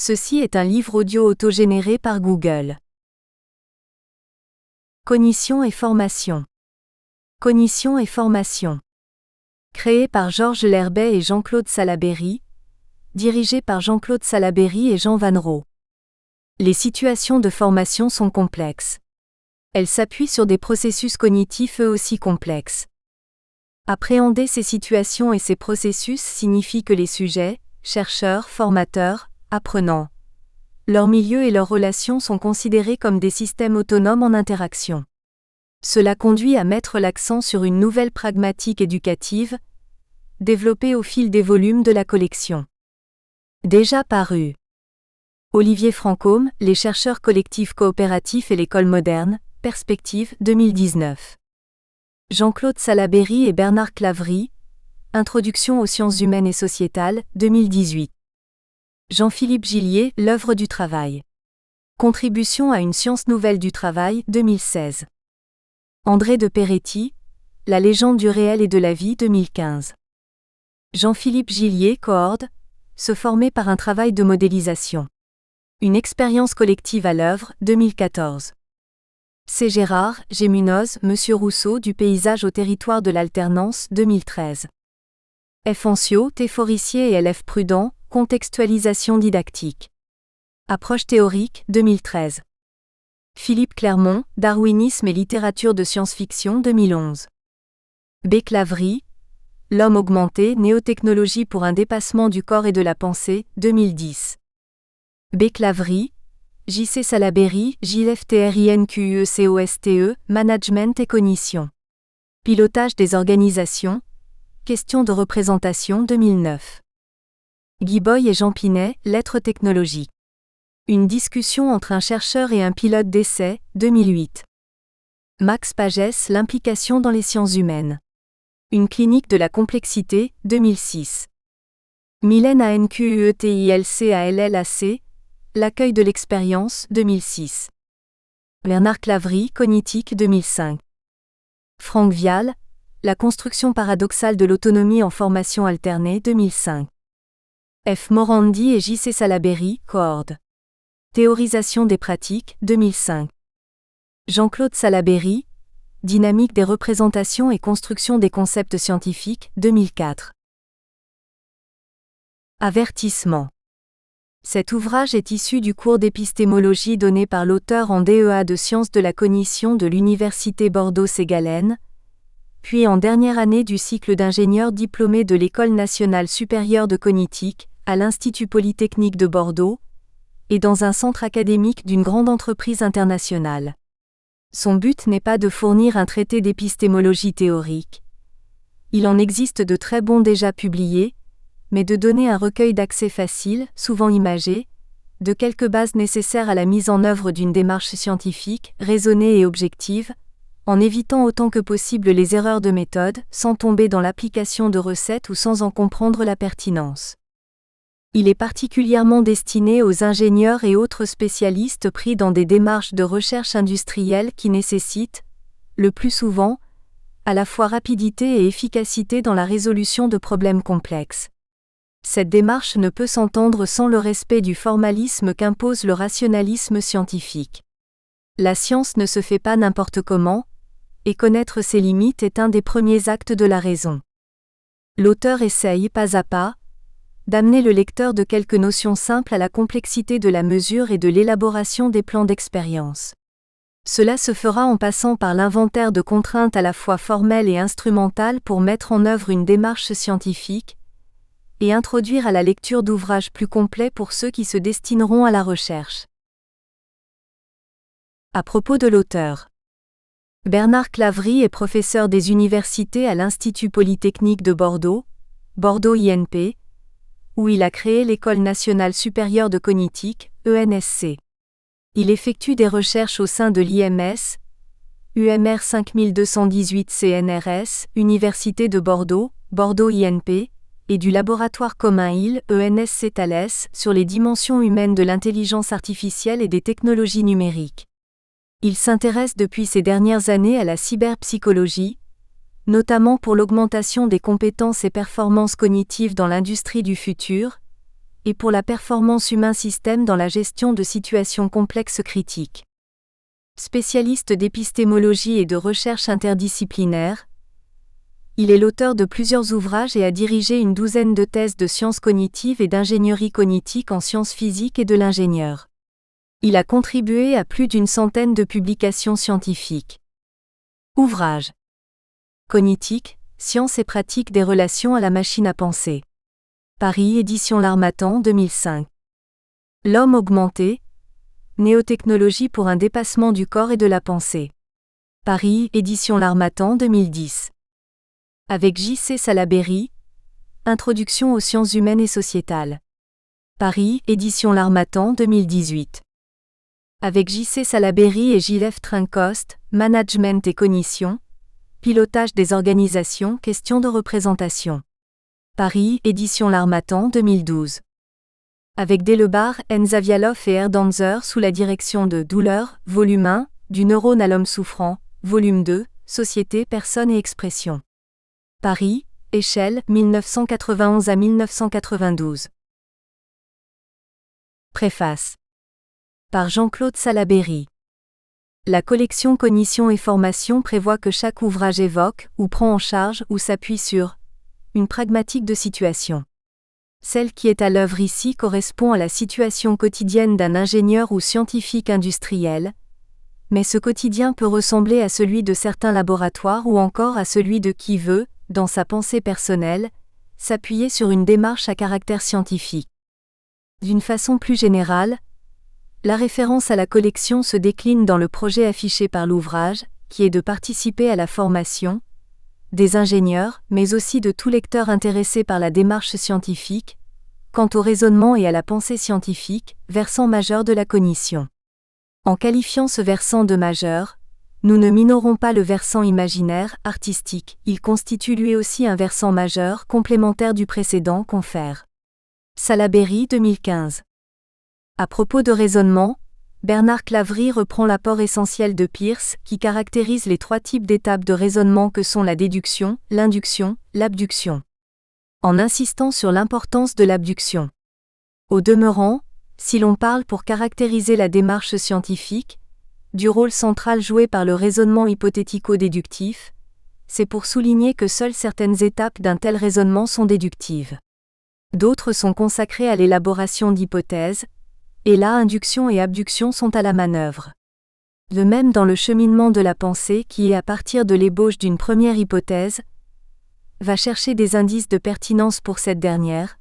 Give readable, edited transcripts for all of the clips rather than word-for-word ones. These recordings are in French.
Ceci est un livre audio autogénéré par Google. Cognition et formation. Cognition et formation. Créé par Georges Lerbet et Jean-Claude Salaberry. Dirigé par Jean-Claude Salaberry et Jean Vannereau. Les situations de formation sont complexes. Elles s'appuient sur des processus cognitifs eux aussi complexes. Appréhender ces situations et ces processus signifie que les sujets, chercheurs, formateurs, apprenants, leur milieu et leurs relations sont considérés comme des systèmes autonomes en interaction. Cela conduit à mettre l'accent sur une nouvelle pragmatique éducative, développée au fil des volumes de la collection. Déjà paru. Olivier Francôme, Les chercheurs collectifs coopératifs et l'école moderne, Perspective, 2019. Jean-Claude Salaberry et Bernard Claverie, Introduction aux sciences humaines et sociétales, 2018. Jean-Philippe Gillier, L'œuvre du travail. Contribution à une science nouvelle du travail, 2016. André de Peretti, La légende du réel et de la vie, 2015. Jean-Philippe Gillier, Coord, Se former par un travail de modélisation. Une expérience collective à l'œuvre, 2014. C. Gérard, Gémunoz, Monsieur Rousseau du paysage au territoire de l'alternance, 2013. F. Ancio, T. Forissier et L. F. Prudent, Contextualisation didactique. Approche théorique, 2013. Philippe Clermont, Darwinisme et littérature de science-fiction, 2011. B. Claverie, L'homme augmenté, néotechnologie pour un dépassement du corps et de la pensée, 2010. B. Claverie, J.C. Salaberry, JFTRINQUECOSTE, Management et cognition. Pilotage des organisations, Questions de représentation, 2009. Guy Boy et Jean Pinet, Lettres technologiques. Une discussion entre un chercheur et un pilote d'essai, 2008. Max Pagès, L'implication dans les sciences humaines. Une clinique de la complexité, 2006. Mylène ANQUETILCALLAC, L'accueil de l'expérience, 2006. Bernard Claverie, Cognitique, 2005. Franck Vial, La construction paradoxale de l'autonomie en formation alternée, 2005. F. Morandi et J.C. Salaberry, Coord. Théorisation des pratiques, 2005. Jean-Claude Salaberry, Dynamique des représentations et construction des concepts scientifiques, 2004. Avertissement. Cet ouvrage est issu du cours d'épistémologie donné par l'auteur en DEA de sciences de la cognition de l'Université Bordeaux-Ségalène, puis en dernière année du cycle d'ingénieur diplômé de l'École nationale supérieure de cognitique, à l'Institut Polytechnique de Bordeaux, et dans un centre académique d'une grande entreprise internationale. Son but n'est pas de fournir un traité d'épistémologie théorique. Il en existe de très bons déjà publiés, mais de donner un recueil d'accès facile, souvent imagé, de quelques bases nécessaires à la mise en œuvre d'une démarche scientifique, raisonnée et objective, en évitant autant que possible les erreurs de méthode, sans tomber dans l'application de recettes ou sans en comprendre la pertinence. Il est particulièrement destiné aux ingénieurs et autres spécialistes pris dans des démarches de recherche industrielle qui nécessitent, le plus souvent, à la fois rapidité et efficacité dans la résolution de problèmes complexes. Cette démarche ne peut s'entendre sans le respect du formalisme qu'impose le rationalisme scientifique. La science ne se fait pas n'importe comment, et connaître ses limites est un des premiers actes de la raison. L'auteur essaye, pas à pas, d'amener le lecteur de quelques notions simples à la complexité de la mesure et de l'élaboration des plans d'expérience. Cela se fera en passant par l'inventaire de contraintes à la fois formelles et instrumentales pour mettre en œuvre une démarche scientifique, et introduire à la lecture d'ouvrages plus complets pour ceux qui se destineront à la recherche. À propos de l'auteur. Bernard Claverie est professeur des universités à l'Institut Polytechnique de Bordeaux, Bordeaux INP, où il a créé l'École nationale supérieure de cognitique, ENSC. Il effectue des recherches au sein de l'IMS, UMR 5218 CNRS, Université de Bordeaux, Bordeaux INP, et du laboratoire commun IL, ENSC Thales, sur les dimensions humaines de l'intelligence artificielle et des technologies numériques. Il s'intéresse depuis ces dernières années à la cyberpsychologie, notamment pour l'augmentation des compétences et performances cognitives dans l'industrie du futur, et pour la performance humain-système dans la gestion de situations complexes critiques. Spécialiste d'épistémologie et de recherche interdisciplinaire, il est l'auteur de plusieurs ouvrages et a dirigé une douzaine de thèses de sciences cognitives et d'ingénierie cognitique en sciences physiques et de l'ingénieur. Il a contribué à plus d'une centaine de publications scientifiques. Ouvrages. Cognitique, sciences et pratiques des relations à la machine à penser. Paris, édition L'Harmattan 2005. L'homme augmenté. Néotechnologie pour un dépassement du corps et de la pensée. Paris, édition L'Harmattan 2010. Avec J.C. Salaberry. Introduction aux sciences humaines et sociétales. Paris, édition L'Harmattan 2018. Avec J.C. Salaberry et Gilles Trincost, Management et cognition. Pilotage des organisations, questions de représentation. Paris, édition L'Harmattan 2012. Avec Delebarre, N. Zavialov et Erdanzer sous la direction de Douleur, volume 1, du neurone à l'homme souffrant, volume 2, Société, personne et expression. Paris, Échelle, 1991 à 1992. Préface. Par Jean-Claude Salaberry. La collection Cognition et formation prévoit que chaque ouvrage évoque, ou prend en charge, ou s'appuie sur une pragmatique de situation. Celle qui est à l'œuvre ici correspond à la situation quotidienne d'un ingénieur ou scientifique industriel, mais ce quotidien peut ressembler à celui de certains laboratoires ou encore à celui de qui veut, dans sa pensée personnelle, s'appuyer sur une démarche à caractère scientifique. D'une façon plus générale, la référence à la collection se décline dans le projet affiché par l'ouvrage, qui est de participer à la formation des ingénieurs, mais aussi de tout lecteur intéressé par la démarche scientifique, quant au raisonnement et à la pensée scientifique, versant majeur de la cognition. En qualifiant ce versant de majeur, nous ne minorons pas le versant imaginaire, artistique, il constitue lui aussi un versant majeur complémentaire du précédent, confère. Salaberry 2015. À propos de raisonnement, Bernard Claverie reprend l'apport essentiel de Peirce, qui caractérise les trois types d'étapes de raisonnement que sont la déduction, l'induction, l'abduction. En insistant sur l'importance de l'abduction. Au demeurant, si l'on parle pour caractériser la démarche scientifique, du rôle central joué par le raisonnement hypothético-déductif, c'est pour souligner que seules certaines étapes d'un tel raisonnement sont déductives. D'autres sont consacrées à l'élaboration d'hypothèses, et là induction et abduction sont à la manœuvre. De même dans le cheminement de la pensée qui, à partir de l'ébauche d'une première hypothèse, va chercher des indices de pertinence pour cette dernière,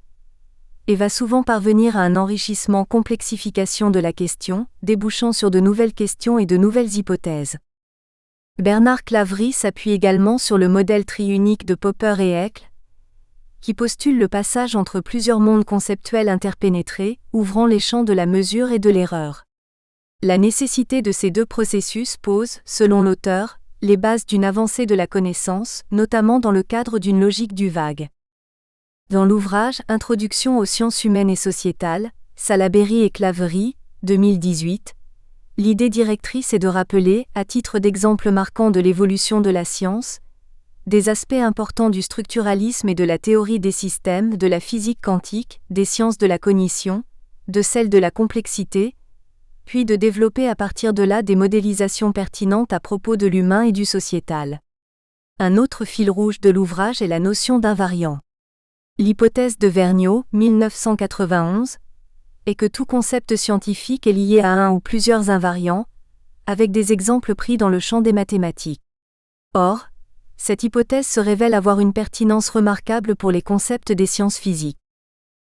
et va souvent parvenir à un enrichissement complexification de la question, débouchant sur de nouvelles questions et de nouvelles hypothèses. Bernard Claverie s'appuie également sur le modèle triunique de Popper et Haeckel, qui postule le passage entre plusieurs mondes conceptuels interpénétrés, ouvrant les champs de la mesure et de l'erreur. La nécessité de ces deux processus pose, selon l'auteur, les bases d'une avancée de la connaissance, notamment dans le cadre d'une logique du vague. Dans l'ouvrage « Introduction aux sciences humaines et sociétales », Salaberry et Claverie, 2018, l'idée directrice est de rappeler, à titre d'exemple marquant de l'évolution de la science, des aspects importants du structuralisme et de la théorie des systèmes, de la physique quantique, des sciences de la cognition, de celles de la complexité, puis de développer à partir de là des modélisations pertinentes à propos de l'humain et du sociétal. Un autre fil rouge de l'ouvrage est la notion d'invariant. L'hypothèse de Vergniaud, 1991, est que tout concept scientifique est lié à un ou plusieurs invariants, avec des exemples pris dans le champ des mathématiques. Or, cette hypothèse se révèle avoir une pertinence remarquable pour les concepts des sciences physiques.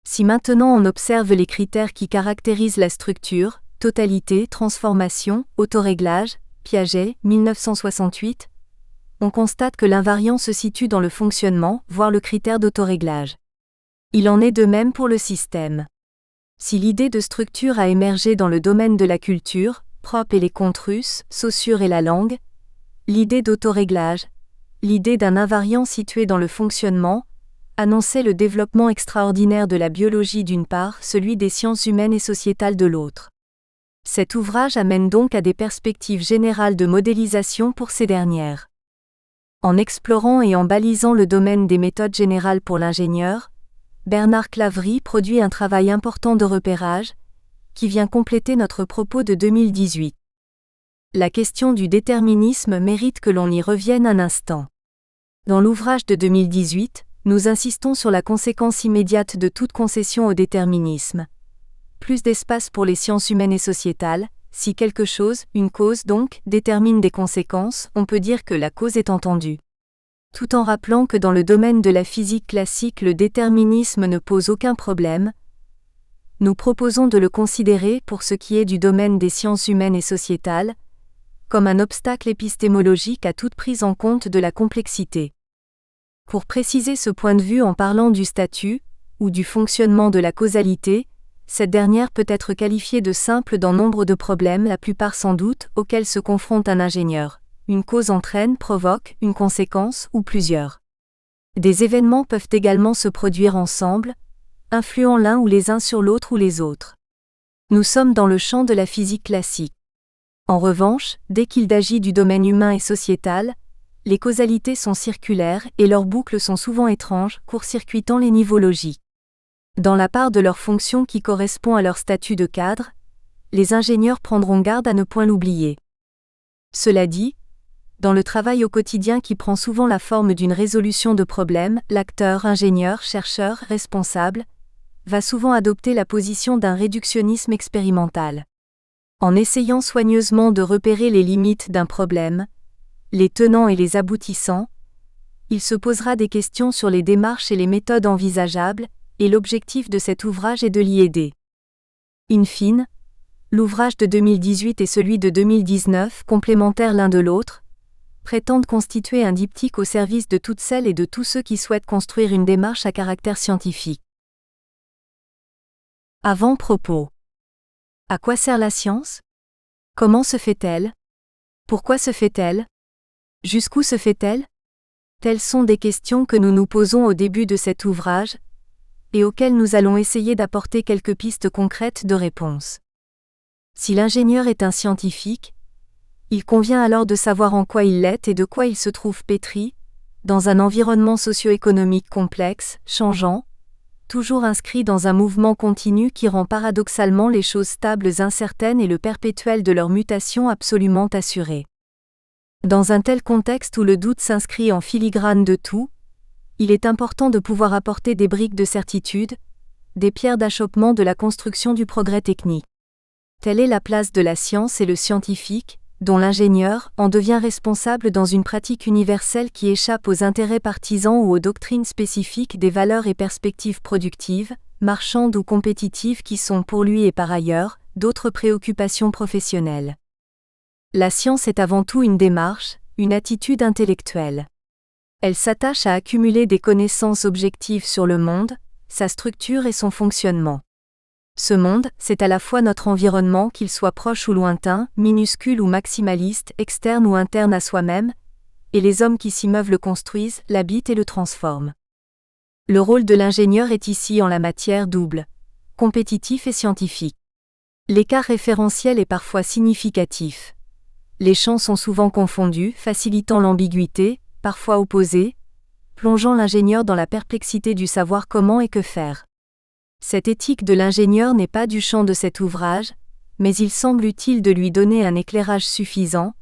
Si maintenant on observe les critères qui caractérisent la structure, totalité, transformation, autoréglage, Piaget, 1968, on constate que l'invariant se situe dans le fonctionnement, voire le critère d'autoréglage. Il en est de même pour le système. Si l'idée de structure a émergé dans le domaine de la culture, Propp et les contes russes, Saussure et la langue, l'idée d'autoréglage, l'idée d'un invariant situé dans le fonctionnement, annonçait le développement extraordinaire de la biologie d'une part, celui des sciences humaines et sociétales de l'autre. Cet ouvrage amène donc à des perspectives générales de modélisation pour ces dernières. En explorant et en balisant le domaine des méthodes générales pour l'ingénieur, Bernard Claverie produit un travail important de repérage, qui vient compléter notre propos de 2018. La question du déterminisme mérite que l'on y revienne un instant. Dans l'ouvrage de 2018, nous insistons sur la conséquence immédiate de toute concession au déterminisme. Plus d'espace pour les sciences humaines et sociétales, si quelque chose, une cause donc, détermine des conséquences, on peut dire que la cause est entendue. Tout en rappelant que dans le domaine de la physique classique le déterminisme ne pose aucun problème, nous proposons de le considérer, pour ce qui est du domaine des sciences humaines et sociétales, comme un obstacle épistémologique à toute prise en compte de la complexité. Pour préciser ce point de vue en parlant du statut, ou du fonctionnement de la causalité, cette dernière peut être qualifiée de simple dans nombre de problèmes, la plupart sans doute, auxquels se confronte un ingénieur. Une cause entraîne, provoque, une conséquence, ou plusieurs. Des événements peuvent également se produire ensemble, influant l'un ou les uns sur l'autre ou les autres. Nous sommes dans le champ de la physique classique. En revanche, dès qu'il s'agit du domaine humain et sociétal, les causalités sont circulaires et leurs boucles sont souvent étranges, court-circuitant les niveaux logiques. Dans la part de leur fonction qui correspond à leur statut de cadre, les ingénieurs prendront garde à ne point l'oublier. Cela dit, dans le travail au quotidien qui prend souvent la forme d'une résolution de problèmes, l'acteur, ingénieur, chercheur, responsable, va souvent adopter la position d'un réductionnisme expérimental. En essayant soigneusement de repérer les limites d'un problème, les tenants et les aboutissants, il se posera des questions sur les démarches et les méthodes envisageables, et l'objectif de cet ouvrage est de l'y aider. In fine, l'ouvrage de 2018 et celui de 2019, complémentaires l'un de l'autre, prétendent constituer un diptyque au service de toutes celles et de tous ceux qui souhaitent construire une démarche à caractère scientifique. Avant-propos. À quoi sert la science ? Comment se fait-elle ? Pourquoi se fait-elle ? Jusqu'où se fait-elle ? Telles sont des questions que nous nous posons au début de cet ouvrage, et auxquelles nous allons essayer d'apporter quelques pistes concrètes de réponse. Si l'ingénieur est un scientifique, il convient alors de savoir en quoi il l'est et de quoi il se trouve pétri, dans un environnement socio-économique complexe, changeant, toujours inscrit dans un mouvement continu qui rend paradoxalement les choses stables incertaines et le perpétuel de leur mutation absolument assuré. Dans un tel contexte où le doute s'inscrit en filigrane de tout, il est important de pouvoir apporter des briques de certitude, des pierres d'achoppement de la construction du progrès technique. Telle est la place de la science et le scientifique, dont l'ingénieur en devient responsable dans une pratique universelle qui échappe aux intérêts partisans ou aux doctrines spécifiques des valeurs et perspectives productives, marchandes ou compétitives qui sont pour lui et par ailleurs, d'autres préoccupations professionnelles. La science est avant tout une démarche, une attitude intellectuelle. Elle s'attache à accumuler des connaissances objectives sur le monde, sa structure et son fonctionnement. Ce monde, c'est à la fois notre environnement, qu'il soit proche ou lointain, minuscule ou maximaliste, externe ou interne à soi-même, et les hommes qui s'y meuvent le construisent, l'habitent et le transforment. Le rôle de l'ingénieur est ici en la matière double, compétitif et scientifique. L'écart référentiel est parfois significatif. Les champs sont souvent confondus, facilitant l'ambiguïté, parfois opposés, plongeant l'ingénieur dans la perplexité du savoir comment et que faire. Cette éthique de l'ingénieur n'est pas du champ de cet ouvrage, mais il semble utile de lui donner un éclairage suffisant,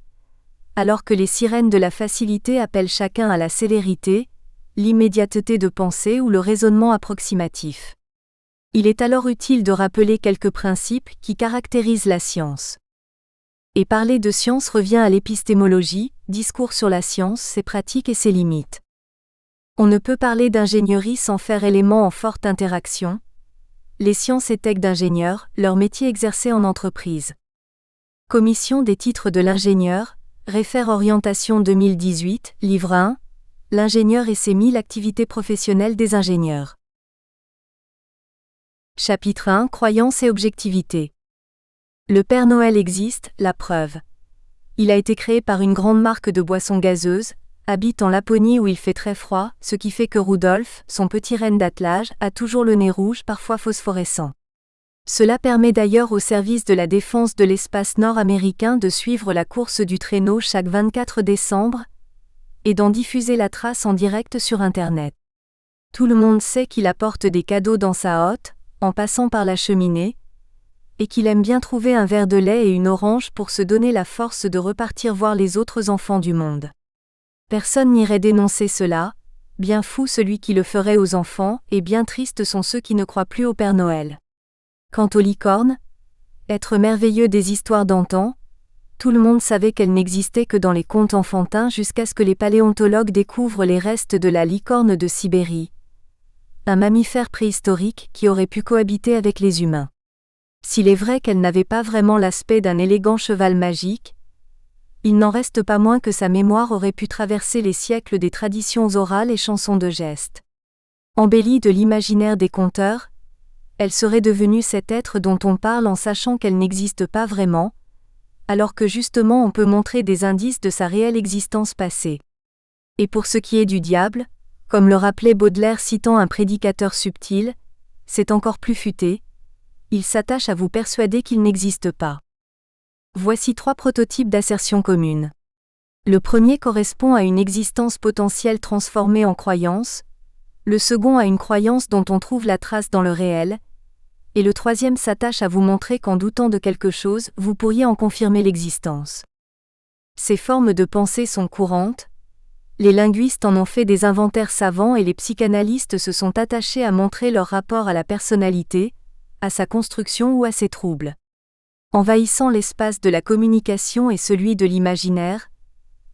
alors que les sirènes de la facilité appellent chacun à la célérité, l'immédiateté de pensée ou le raisonnement approximatif. Il est alors utile de rappeler quelques principes qui caractérisent la science. Et parler de science revient à l'épistémologie, discours sur la science, ses pratiques et ses limites. On ne peut parler d'ingénierie sans faire élément en forte interaction. Les sciences et tech d'ingénieurs, leur métier exercé en entreprise. Commission des titres de l'ingénieur, réfère Orientation 2018, livre 1, l'ingénieur et ses 1000 activités professionnelles des ingénieurs. Chapitre 1, Croyances et objectivité. Le Père Noël existe, la preuve. Il a été créé par une grande marque de boissons gazeuses, habite en Laponie où il fait très froid, ce qui fait que Rudolf, son petit renne d'attelage, a toujours le nez rouge, parfois phosphorescent. Cela permet d'ailleurs au service de la défense de l'espace nord-américain de suivre la course du traîneau chaque 24 décembre et d'en diffuser la trace en direct sur Internet. Tout le monde sait qu'il apporte des cadeaux dans sa hotte, en passant par la cheminée, et qu'il aime bien trouver un verre de lait et une orange pour se donner la force de repartir voir les autres enfants du monde. Personne n'irait dénoncer cela, bien fou celui qui le ferait aux enfants, et bien tristes sont ceux qui ne croient plus au Père Noël. Quant aux licornes, être merveilleux des histoires d'antan, tout le monde savait qu'elles n'existaient que dans les contes enfantins jusqu'à ce que les paléontologues découvrent les restes de la licorne de Sibérie, un mammifère préhistorique qui aurait pu cohabiter avec les humains. S'il est vrai qu'elle n'avait pas vraiment l'aspect d'un élégant cheval magique, il n'en reste pas moins que sa mémoire aurait pu traverser les siècles des traditions orales et chansons de gestes. Embellie de l'imaginaire des conteurs, elle serait devenue cet être dont on parle en sachant qu'elle n'existe pas vraiment, alors que justement on peut montrer des indices de sa réelle existence passée. Et pour ce qui est du diable, comme le rappelait Baudelaire citant un prédicateur subtil, c'est encore plus futé, il s'attache à vous persuader qu'il n'existe pas. Voici 3 prototypes d'assertions communes. Le premier correspond à une existence potentielle transformée en croyance, le second à une croyance dont on trouve la trace dans le réel, et le troisième s'attache à vous montrer qu'en doutant de quelque chose, vous pourriez en confirmer l'existence. Ces formes de pensée sont courantes, les linguistes en ont fait des inventaires savants et les psychanalystes se sont attachés à montrer leur rapport à la personnalité, à sa construction ou à ses troubles. Envahissant l'espace de la communication et celui de l'imaginaire,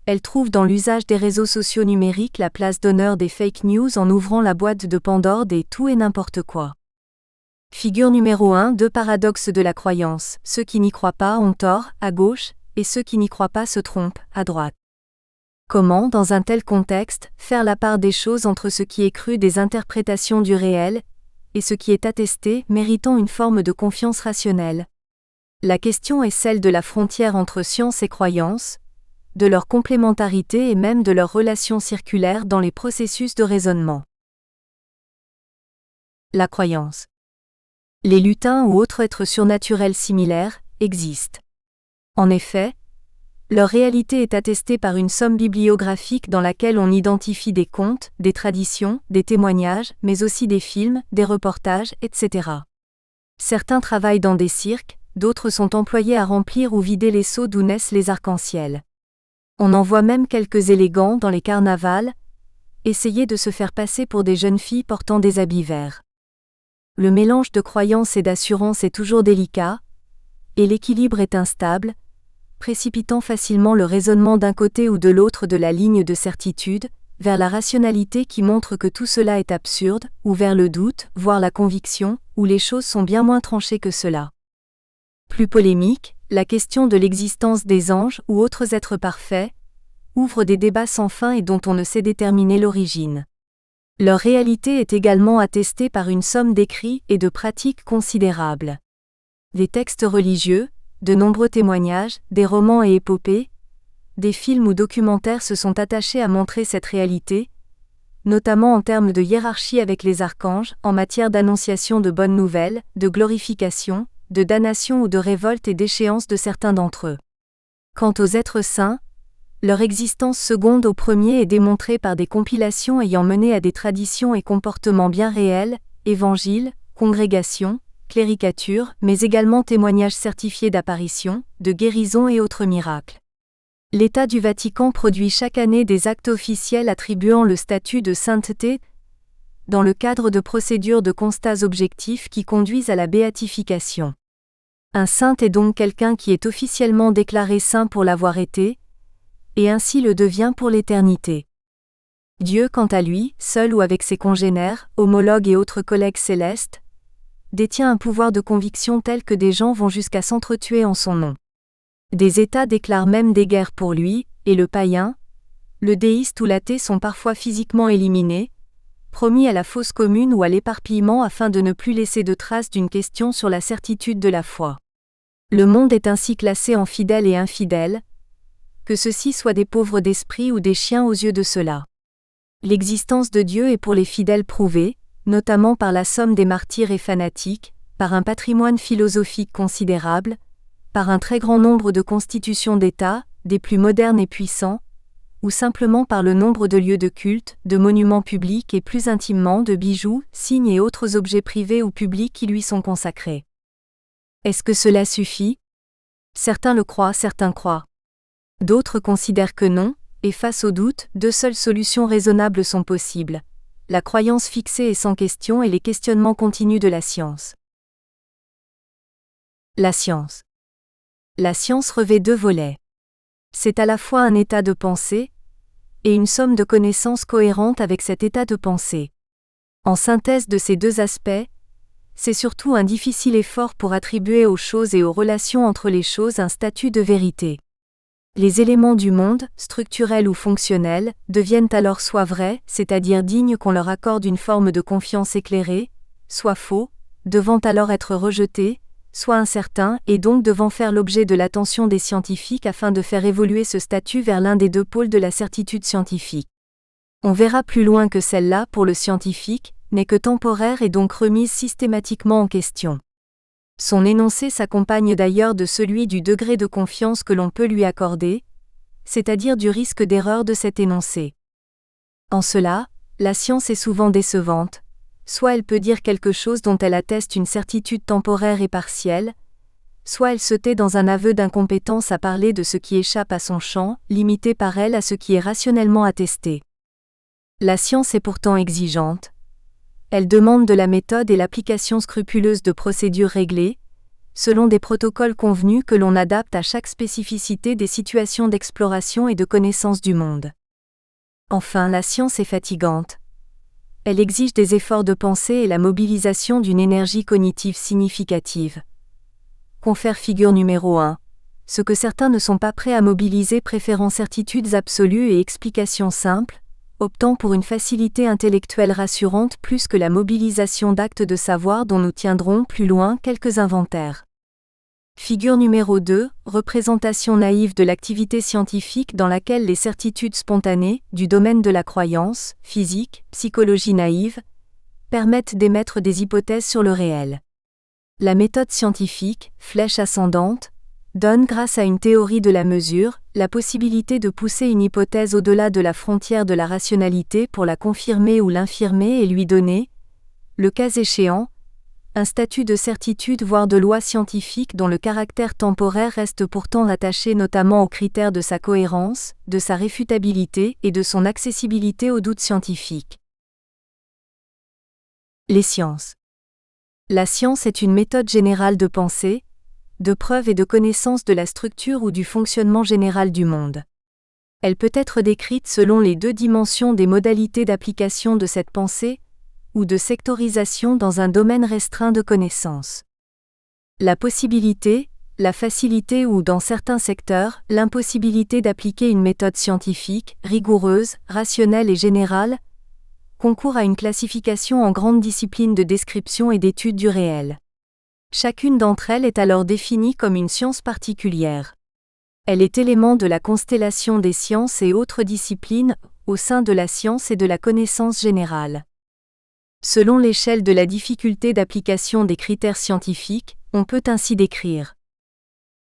elle trouve dans l'usage des réseaux sociaux numériques la place d'honneur des fake news en ouvrant la boîte de Pandore des tout et n'importe quoi. Figure numéro 1, 2 paradoxes de la croyance, ceux qui n'y croient pas ont tort, à gauche, et ceux qui n'y croient pas se trompent, à droite. Comment, dans un tel contexte, faire la part des choses entre ce qui est cru des interprétations du réel, et ce qui est attesté, méritant une forme de confiance rationnelle? La question est celle de la frontière entre science et croyance, de leur complémentarité et même de leur relation circulaire dans les processus de raisonnement. La croyance. Les lutins ou autres êtres surnaturels similaires existent. En effet, leur réalité est attestée par une somme bibliographique dans laquelle on identifie des contes, des traditions, des témoignages, mais aussi des films, des reportages, etc. Certains travaillent dans des cirques, d'autres sont employés à remplir ou vider les seaux d'où naissent les arcs-en-ciel. On en voit même quelques élégants dans les carnavals, essayer de se faire passer pour des jeunes filles portant des habits verts. Le mélange de croyance et d'assurance est toujours délicat, et l'équilibre est instable, précipitant facilement le raisonnement d'un côté ou de l'autre de la ligne de certitude, vers la rationalité qui montre que tout cela est absurde, ou vers le doute, voire la conviction, où les choses sont bien moins tranchées que cela. Plus polémique, la question de l'existence des anges ou autres êtres parfaits ouvre des débats sans fin et dont on ne sait déterminer l'origine. Leur réalité est également attestée par une somme d'écrits et de pratiques considérables. Des textes religieux, de nombreux témoignages, des romans et épopées, des films ou documentaires se sont attachés à montrer cette réalité, notamment en termes de hiérarchie avec les archanges, en matière d'annonciation de bonnes nouvelles, de glorification, de damnation ou de révolte et d'échéance de certains d'entre eux. Quant aux êtres saints, leur existence seconde au premier est démontrée par des compilations ayant mené à des traditions et comportements bien réels, évangiles, congrégations, cléricatures, mais également témoignages certifiés d'apparitions, de guérisons et autres miracles. L'État du Vatican produit chaque année des actes officiels attribuant le statut de sainteté dans le cadre de procédures de constats objectifs qui conduisent à la béatification. Un saint est donc quelqu'un qui est officiellement déclaré saint pour l'avoir été, et ainsi le devient pour l'éternité. Dieu, quant à lui, seul ou avec ses congénères, homologues et autres collègues célestes, détient un pouvoir de conviction tel que des gens vont jusqu'à s'entretuer en son nom. Des États déclarent même des guerres pour lui, et le païen, le déiste ou l'athée sont parfois physiquement éliminés, promis à la fosse commune ou à l'éparpillement afin de ne plus laisser de traces d'une question sur la certitude de la foi. Le monde est ainsi classé en fidèles et infidèles, que ceux-ci soient des pauvres d'esprit ou des chiens aux yeux de ceux-là. L'existence de Dieu est pour les fidèles prouvée, notamment par la somme des martyrs et fanatiques, par un patrimoine philosophique considérable, par un très grand nombre de constitutions d'États, des plus modernes et puissants, ou simplement par le nombre de lieux de culte, de monuments publics et plus intimement de bijoux, signes et autres objets privés ou publics qui lui sont consacrés. Est-ce que cela suffit? Certains le croient, certains croient. D'autres considèrent que non, et face au doute, deux seules solutions raisonnables sont possibles: la croyance fixée et sans question et les questionnements continus de la science. La science. La science revêt deux volets. C'est à la fois un état de pensée et une somme de connaissances cohérentes avec cet état de pensée. En synthèse de ces deux aspects, c'est surtout un difficile effort pour attribuer aux choses et aux relations entre les choses un statut de vérité. Les éléments du monde, structurels ou fonctionnels, deviennent alors soit vrais, c'est-à-dire dignes qu'on leur accorde une forme de confiance éclairée, soit faux, devant alors être rejetés, soit incertains et donc devant faire l'objet de l'attention des scientifiques afin de faire évoluer ce statut vers l'un des deux pôles de la certitude scientifique. On verra plus loin que celle-là, pour le scientifique, n'est que temporaire et donc remise systématiquement en question. Son énoncé s'accompagne d'ailleurs de celui du degré de confiance que l'on peut lui accorder, c'est-à-dire du risque d'erreur de cet énoncé. En cela, la science est souvent décevante. Soit elle peut dire quelque chose dont elle atteste une certitude temporaire et partielle, soit elle se tait dans un aveu d'incompétence à parler de ce qui échappe à son champ, limité par elle à ce qui est rationnellement attesté. La science est pourtant exigeante. Elle demande de la méthode et l'application scrupuleuse de procédures réglées, selon des protocoles convenus que l'on adapte à chaque spécificité des situations d'exploration et de connaissance du monde. Enfin, la science est fatigante. Elle exige des efforts de pensée et la mobilisation d'une énergie cognitive significative. Confère figure numéro 1. Ce que certains ne sont pas prêts à mobiliser, préférant certitudes absolues et explications simples, optant pour une facilité intellectuelle rassurante plus que la mobilisation d'actes de savoir dont nous tiendrons plus loin quelques inventaires. Figure numéro 2, représentation naïve de l'activité scientifique dans laquelle les certitudes spontanées, du domaine de la croyance, physique, psychologie naïve, permettent d'émettre des hypothèses sur le réel. La méthode scientifique, flèche ascendante, donne grâce à une théorie de la mesure, la possibilité de pousser une hypothèse au-delà de la frontière de la rationalité pour la confirmer ou l'infirmer et lui donner, le cas échéant, un statut de certitude voire de loi scientifique dont le caractère temporaire reste pourtant attaché notamment aux critères de sa cohérence, de sa réfutabilité et de son accessibilité aux doutes scientifiques. Les sciences. La science est une méthode générale de pensée, de preuve et de connaissance de la structure ou du fonctionnement général du monde. Elle peut être décrite selon les deux dimensions des modalités d'application de cette pensée, ou de sectorisation dans un domaine restreint de connaissances. La possibilité, la facilité ou dans certains secteurs, l'impossibilité d'appliquer une méthode scientifique, rigoureuse, rationnelle et générale, concourt à une classification en grandes disciplines de description et d'étude du réel. Chacune d'entre elles est alors définie comme une science particulière. Elle est élément de la constellation des sciences et autres disciplines, au sein de la science et de la connaissance générale. Selon l'échelle de la difficulté d'application des critères scientifiques, on peut ainsi décrire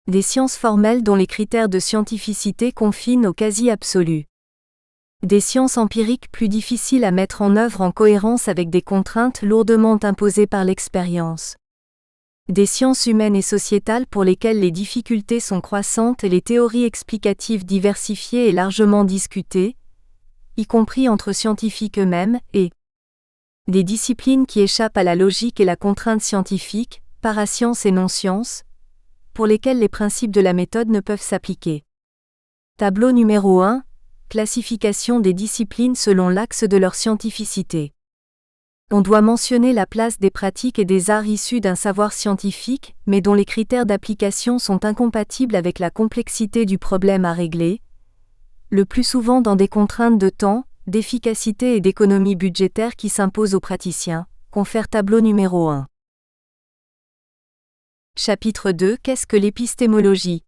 des sciences formelles dont les critères de scientificité confinent au quasi-absolu. Des sciences empiriques plus difficiles à mettre en œuvre en cohérence avec des contraintes lourdement imposées par l'expérience. Des sciences humaines et sociétales pour lesquelles les difficultés sont croissantes et les théories explicatives diversifiées et largement discutées, y compris entre scientifiques eux-mêmes, et des disciplines qui échappent à la logique et la contrainte scientifique, parascience et non-science, pour lesquelles les principes de la méthode ne peuvent s'appliquer. Tableau numéro 1. Classification des disciplines selon l'axe de leur scientificité. On doit mentionner la place des pratiques et des arts issus d'un savoir scientifique, mais dont les critères d'application sont incompatibles avec la complexité du problème à régler, le plus souvent dans des contraintes de temps, d'efficacité et d'économie budgétaire qui s'imposent aux praticiens. Confère tableau numéro 1. Chapitre 2. Qu'est-ce que l'épistémologie ?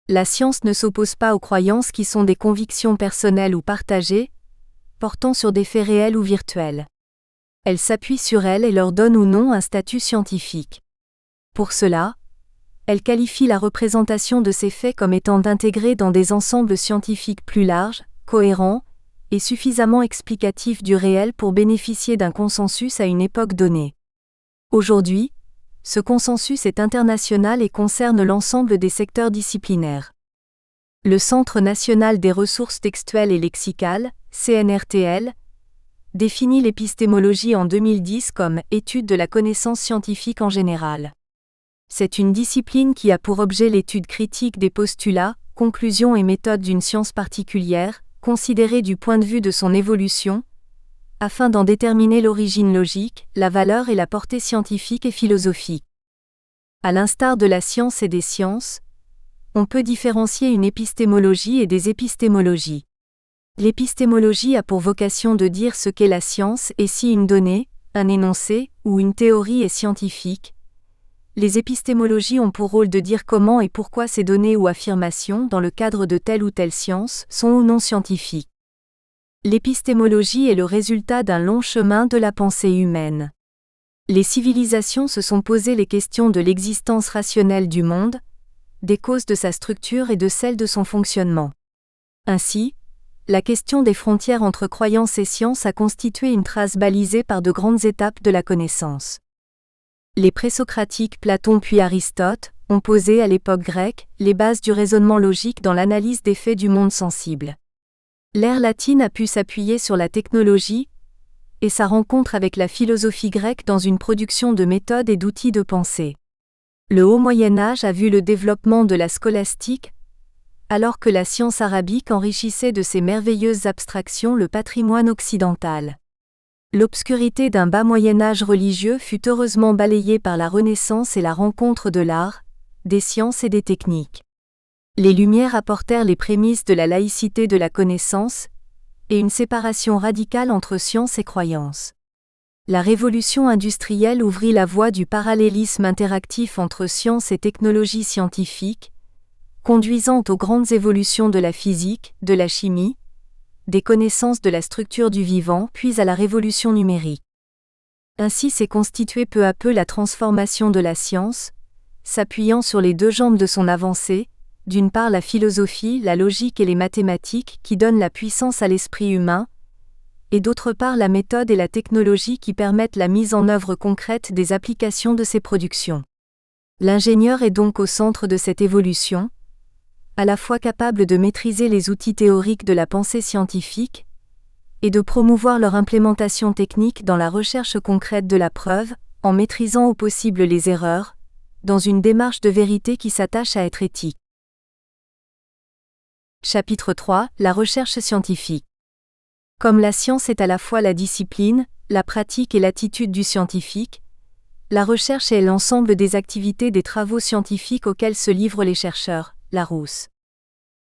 La science ne s'oppose pas aux croyances qui sont des convictions personnelles ou partagées, portant sur des faits réels ou virtuels. Elle s'appuie sur elles et leur donne ou non un statut scientifique. Pour cela, elle qualifie la représentation de ces faits comme étant intégrés dans des ensembles scientifiques plus larges, cohérent, et suffisamment explicatif du réel pour bénéficier d'un consensus à une époque donnée. Aujourd'hui, ce consensus est international et concerne l'ensemble des secteurs disciplinaires. Le Centre national des ressources textuelles et lexicales, CNRTL, définit l'épistémologie en 2010 comme « étude de la connaissance scientifique en général ». C'est une discipline qui a pour objet l'étude critique des postulats, conclusions et méthodes d'une science particulière, considérée du point de vue de son évolution, afin d'en déterminer l'origine logique, la valeur et la portée scientifique et philosophique. À l'instar de la science et des sciences, on peut différencier une épistémologie et des épistémologies. L'épistémologie a pour vocation de dire ce qu'est la science et si une donnée, un énoncé ou une théorie est scientifique. Les épistémologies ont pour rôle de dire comment et pourquoi ces données ou affirmations, dans le cadre de telle ou telle science, sont ou non scientifiques. L'épistémologie est le résultat d'un long chemin de la pensée humaine. Les civilisations se sont posées les questions de l'existence rationnelle du monde, des causes de sa structure et de celles de son fonctionnement. Ainsi, la question des frontières entre croyance et science a constitué une trace balisée par de grandes étapes de la connaissance. Les présocratiques Platon puis Aristote ont posé à l'époque grecque les bases du raisonnement logique dans l'analyse des faits du monde sensible. L'ère latine a pu s'appuyer sur la technologie et sa rencontre avec la philosophie grecque dans une production de méthodes et d'outils de pensée. Le Haut Moyen Âge a vu le développement de la scolastique, alors que la science arabique enrichissait de ses merveilleuses abstractions le patrimoine occidental. L'obscurité d'un bas Moyen Âge religieux fut heureusement balayée par la Renaissance et la rencontre de l'art, des sciences et des techniques. Les Lumières apportèrent les prémices de la laïcité de la connaissance, et une séparation radicale entre science et croyance. La révolution industrielle ouvrit la voie du parallélisme interactif entre science et technologie scientifique, conduisant aux grandes évolutions de la physique, de la chimie, des connaissances de la structure du vivant puis à la révolution numérique. Ainsi s'est constituée peu à peu la transformation de la science, s'appuyant sur les deux jambes de son avancée, d'une part la philosophie, la logique et les mathématiques qui donnent la puissance à l'esprit humain, et d'autre part la méthode et la technologie qui permettent la mise en œuvre concrète des applications de ces productions. L'ingénieur est donc au centre de cette évolution, à la fois capable de maîtriser les outils théoriques de la pensée scientifique, et de promouvoir leur implémentation technique dans la recherche concrète de la preuve, en maîtrisant au possible les erreurs, dans une démarche de vérité qui s'attache à être éthique. Chapitre 3 : La recherche scientifique. Comme la science est à la fois la discipline, la pratique et l'attitude du scientifique, la recherche est l'ensemble des activités des travaux scientifiques auxquels se livrent les chercheurs, Larousse.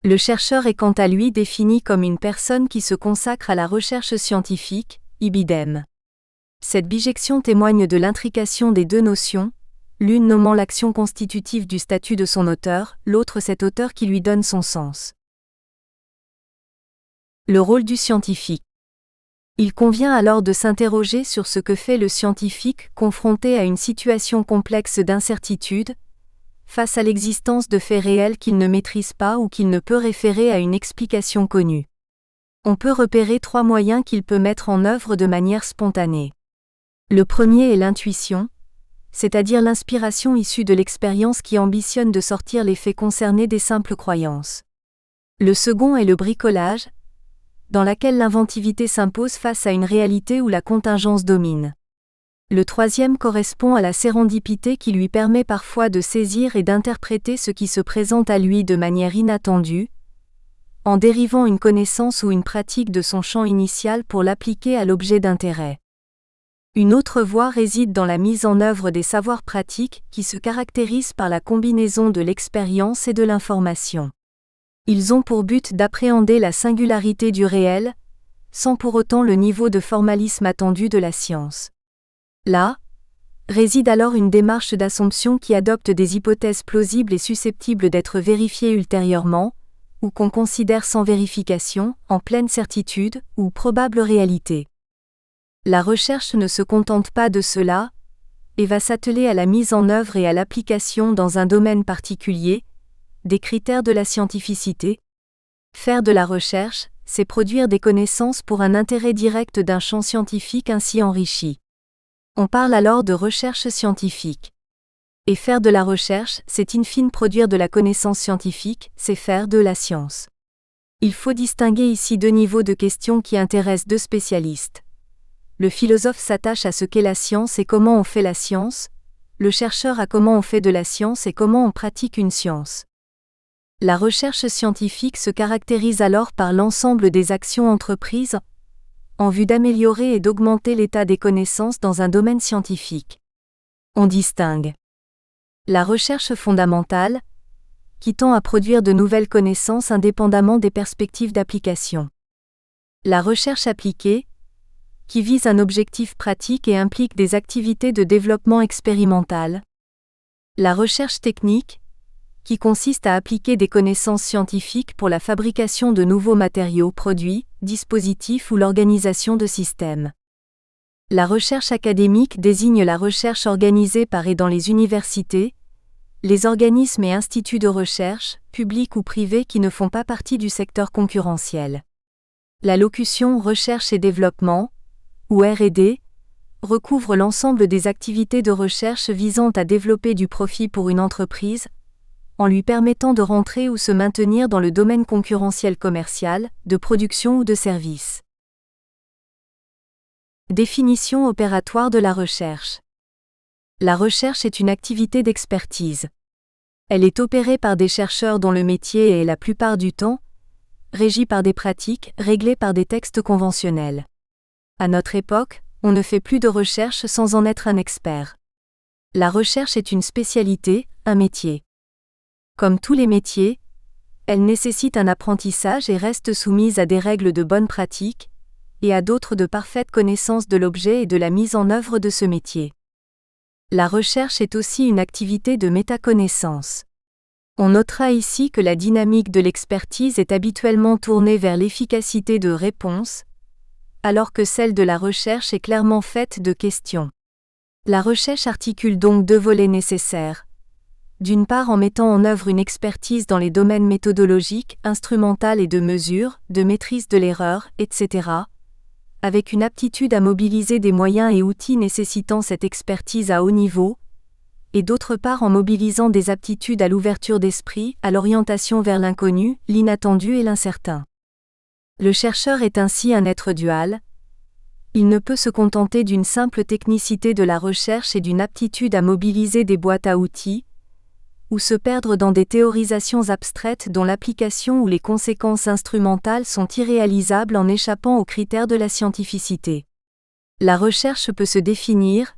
Le chercheur est quant à lui défini comme une personne qui se consacre à la recherche scientifique, ibidem. Cette bijection témoigne de l'intrication des deux notions, l'une nommant l'action constitutive du statut de son auteur, l'autre cet auteur qui lui donne son sens. Le rôle du scientifique. Il convient alors de s'interroger sur ce que fait le scientifique confronté à une situation complexe d'incertitude, face à l'existence de faits réels qu'il ne maîtrise pas ou qu'il ne peut référer à une explication connue. On peut repérer 3 moyens qu'il peut mettre en œuvre de manière spontanée. Le premier est l'intuition, c'est-à-dire l'inspiration issue de l'expérience qui ambitionne de sortir les faits concernés des simples croyances. Le second est le bricolage, dans laquelle l'inventivité s'impose face à une réalité où la contingence domine. Le troisième correspond à la sérendipité qui lui permet parfois de saisir et d'interpréter ce qui se présente à lui de manière inattendue, en dérivant une connaissance ou une pratique de son champ initial pour l'appliquer à l'objet d'intérêt. Une autre voie réside dans la mise en œuvre des savoirs pratiques qui se caractérisent par la combinaison de l'expérience et de l'information. Ils ont pour but d'appréhender la singularité du réel, sans pour autant le niveau de formalisme attendu de la science. Là, réside alors une démarche d'assomption qui adopte des hypothèses plausibles et susceptibles d'être vérifiées ultérieurement, ou qu'on considère sans vérification, en pleine certitude, ou probable réalité. La recherche ne se contente pas de cela, et va s'atteler à la mise en œuvre et à l'application dans un domaine particulier, des critères de la scientificité. Faire de la recherche, c'est produire des connaissances pour un intérêt direct d'un champ scientifique ainsi enrichi. On parle alors de recherche scientifique. Et faire de la recherche, c'est in fine produire de la connaissance scientifique, c'est faire de la science. Il faut distinguer ici deux niveaux de questions qui intéressent deux spécialistes. Le philosophe s'attache à ce qu'est la science et comment on fait la science, le chercheur à comment on fait de la science et comment on pratique une science. La recherche scientifique se caractérise alors par l'ensemble des actions entreprises en vue d'améliorer et d'augmenter l'état des connaissances dans un domaine scientifique. On distingue la recherche fondamentale, qui tend à produire de nouvelles connaissances indépendamment des perspectives d'application. La recherche appliquée, qui vise un objectif pratique et implique des activités de développement expérimental. La recherche technique, qui consiste à appliquer des connaissances scientifiques pour la fabrication de nouveaux matériaux, produits, dispositifs ou l'organisation de systèmes. La recherche académique désigne la recherche organisée par et dans les universités, les organismes et instituts de recherche, publics ou privés qui ne font pas partie du secteur concurrentiel. La locution « recherche et développement » ou R&D recouvre l'ensemble des activités de recherche visant à développer du profit pour une entreprise, en lui permettant de rentrer ou se maintenir dans le domaine concurrentiel commercial, de production ou de service. Définition opératoire de la recherche. La recherche est une activité d'expertise. Elle est opérée par des chercheurs dont le métier est, la plupart du temps, régi par des pratiques, réglées par des textes conventionnels. À notre époque, on ne fait plus de recherche sans en être un expert. La recherche est une spécialité, un métier. Comme tous les métiers, elle nécessite un apprentissage et reste soumise à des règles de bonne pratique, et à d'autres de parfaite connaissance de l'objet et de la mise en œuvre de ce métier. La recherche est aussi une activité de métaconnaissance. On notera ici que la dynamique de l'expertise est habituellement tournée vers l'efficacité de réponse, alors que celle de la recherche est clairement faite de questions. La recherche articule donc deux volets nécessaires. D'une part en mettant en œuvre une expertise dans les domaines méthodologiques, instrumental et de mesure, de maîtrise de l'erreur, etc., avec une aptitude à mobiliser des moyens et outils nécessitant cette expertise à haut niveau, et d'autre part en mobilisant des aptitudes à l'ouverture d'esprit, à l'orientation vers l'inconnu, l'inattendu et l'incertain. Le chercheur est ainsi un être dual. Il ne peut se contenter d'une simple technicité de la recherche et d'une aptitude à mobiliser des boîtes à outils, ou se perdre dans des théorisations abstraites dont l'application ou les conséquences instrumentales sont irréalisables en échappant aux critères de la scientificité. La recherche peut se définir,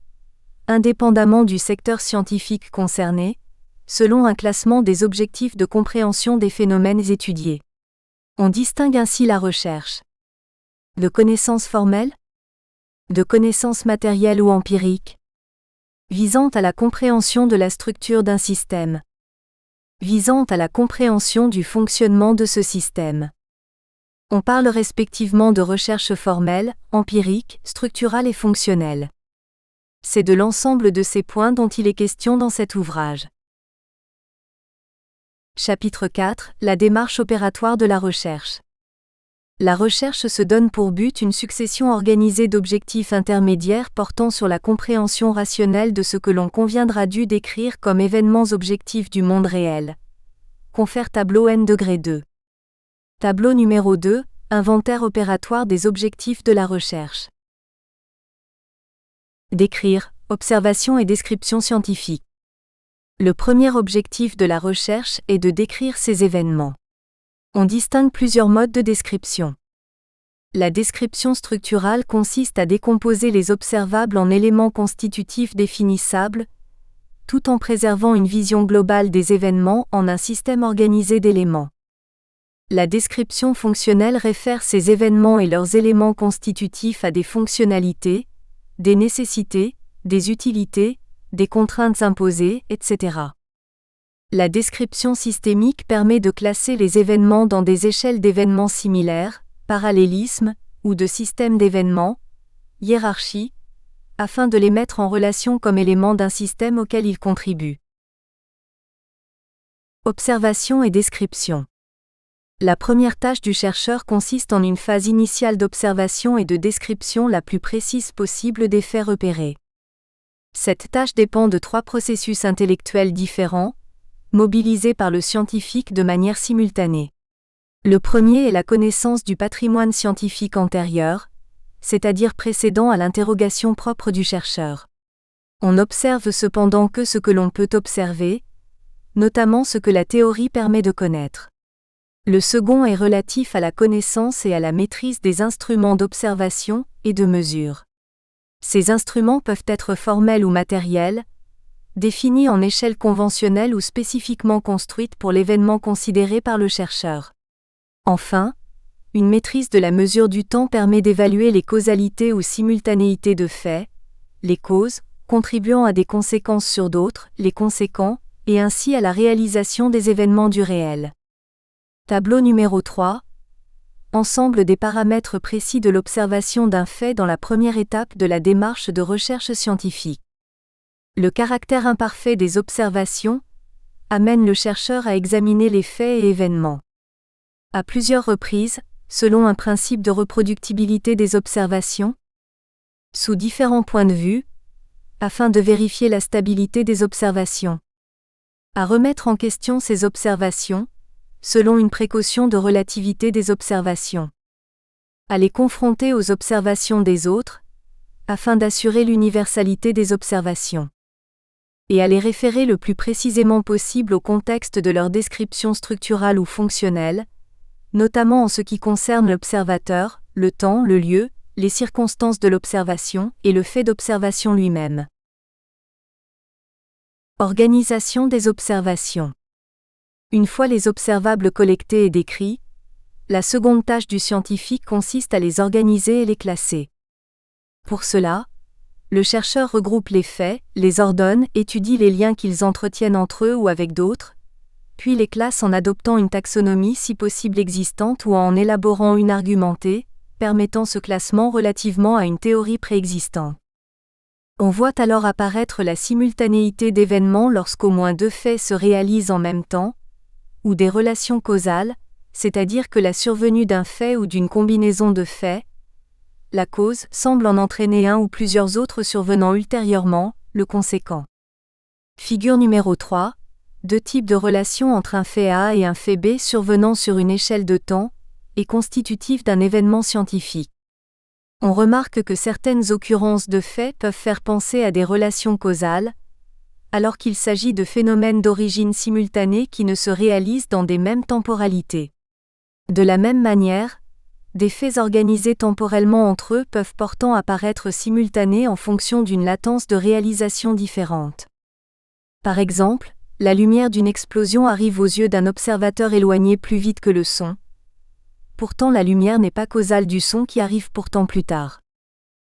indépendamment du secteur scientifique concerné, selon un classement des objectifs de compréhension des phénomènes étudiés. On distingue ainsi la recherche de connaissances formelles, de connaissances matérielles ou empiriques, visant à la compréhension de la structure d'un système, visant à la compréhension du fonctionnement de ce système. On parle respectivement de recherche formelle, empirique, structurale et fonctionnelle. C'est de l'ensemble de ces points dont il est question dans cet ouvrage. Chapitre 4 – La démarche opératoire de la recherche. La recherche se donne pour but une succession organisée d'objectifs intermédiaires portant sur la compréhension rationnelle de ce que l'on conviendra dû décrire comme événements objectifs du monde réel. Confère tableau N°2. Tableau numéro 2, inventaire opératoire des objectifs de la recherche. Décrire, observation et description scientifique. Le premier objectif de la recherche est de décrire ces événements. On distingue plusieurs modes de description. La description structurale consiste à décomposer les observables en éléments constitutifs définissables, tout en préservant une vision globale des événements en un système organisé d'éléments. La description fonctionnelle réfère ces événements et leurs éléments constitutifs à des fonctionnalités, des nécessités, des utilités, des contraintes imposées, etc. La description systémique permet de classer les événements dans des échelles d'événements similaires, parallélisme, ou de systèmes d'événements, hiérarchie, afin de les mettre en relation comme éléments d'un système auquel ils contribuent. Observation et description. La première tâche du chercheur consiste en une phase initiale d'observation et de description la plus précise possible des faits repérés. Cette tâche dépend de 3 processus intellectuels différents, mobilisés par le scientifique de manière simultanée. Le premier est la connaissance du patrimoine scientifique antérieur, c'est-à-dire précédent à l'interrogation propre du chercheur. On n'observe cependant que ce que l'on peut observer, notamment ce que la théorie permet de connaître. Le second est relatif à la connaissance et à la maîtrise des instruments d'observation et de mesure. Ces instruments peuvent être formels ou matériels, définis en échelle conventionnelle ou spécifiquement construite pour l'événement considéré par le chercheur. Enfin, une maîtrise de la mesure du temps permet d'évaluer les causalités ou simultanéités de faits, les causes, contribuant à des conséquences sur d'autres, les conséquents, et ainsi à la réalisation des événements du réel. Tableau numéro 3. Ensemble des paramètres précis de l'observation d'un fait dans la première étape de la démarche de recherche scientifique. Le caractère imparfait des observations amène le chercheur à examiner les faits et événements. À plusieurs reprises, selon un principe de reproductibilité des observations, sous différents points de vue, afin de vérifier la stabilité des observations. À remettre en question ces observations, selon une précaution de relativité des observations. À les confronter aux observations des autres, afin d'assurer l'universalité des observations. Et à les référer le plus précisément possible au contexte de leur description structurale ou fonctionnelle, notamment en ce qui concerne l'observateur, le temps, le lieu, les circonstances de l'observation et le fait d'observation lui-même. Organisation des observations. Une fois les observables collectés et décrits, la seconde tâche du scientifique consiste à les organiser et les classer. Pour cela, le chercheur regroupe les faits, les ordonne, étudie les liens qu'ils entretiennent entre eux ou avec d'autres, puis les classe en adoptant une taxonomie si possible existante ou en élaborant une argumentée, permettant ce classement relativement à une théorie préexistante. On voit alors apparaître la simultanéité d'événements lorsqu'au moins 2 faits se réalisent en même temps, ou des relations causales, c'est-à-dire que la survenue d'un fait ou d'une combinaison de faits, la cause, semble en entraîner un ou plusieurs autres survenant ultérieurement, le conséquent. Figure numéro 3. 2 types de relations entre un fait A et un fait B survenant sur une échelle de temps, et constitutifs d'un événement scientifique. On remarque que certaines occurrences de faits peuvent faire penser à des relations causales, alors qu'il s'agit de phénomènes d'origine simultanée qui ne se réalisent dans des mêmes temporalités. De la même manière, des faits organisés temporellement entre eux peuvent pourtant apparaître simultanés en fonction d'une latence de réalisation différente. Par exemple, la lumière d'une explosion arrive aux yeux d'un observateur éloigné plus vite que le son. Pourtant la lumière n'est pas causale du son qui arrive pourtant plus tard.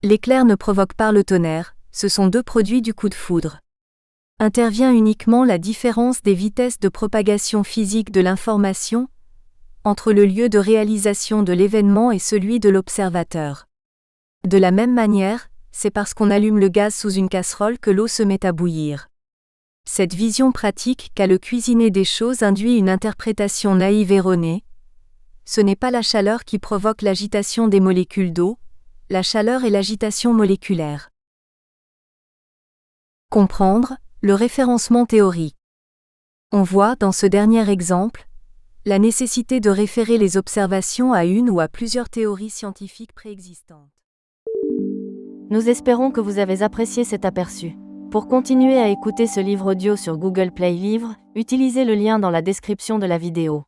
L'éclair ne provoque pas le tonnerre, ce sont 2 produits du coup de foudre. Intervient uniquement la différence des vitesses de propagation physique de l'information entre le lieu de réalisation de l'événement et celui de l'observateur. De la même manière, c'est parce qu'on allume le gaz sous une casserole que l'eau se met à bouillir. Cette vision pratique qu'a le cuisinier des choses induit une interprétation naïve erronée. Ce n'est pas la chaleur qui provoque l'agitation des molécules d'eau, la chaleur est l'agitation moléculaire. Comprendre, le référencement théorique. On voit, dans ce dernier exemple, la nécessité de référer les observations à une ou à plusieurs théories scientifiques préexistantes. Nous espérons que vous avez apprécié cet aperçu. Pour continuer à écouter ce livre audio sur Google Play Livres, utilisez le lien dans la description de la vidéo.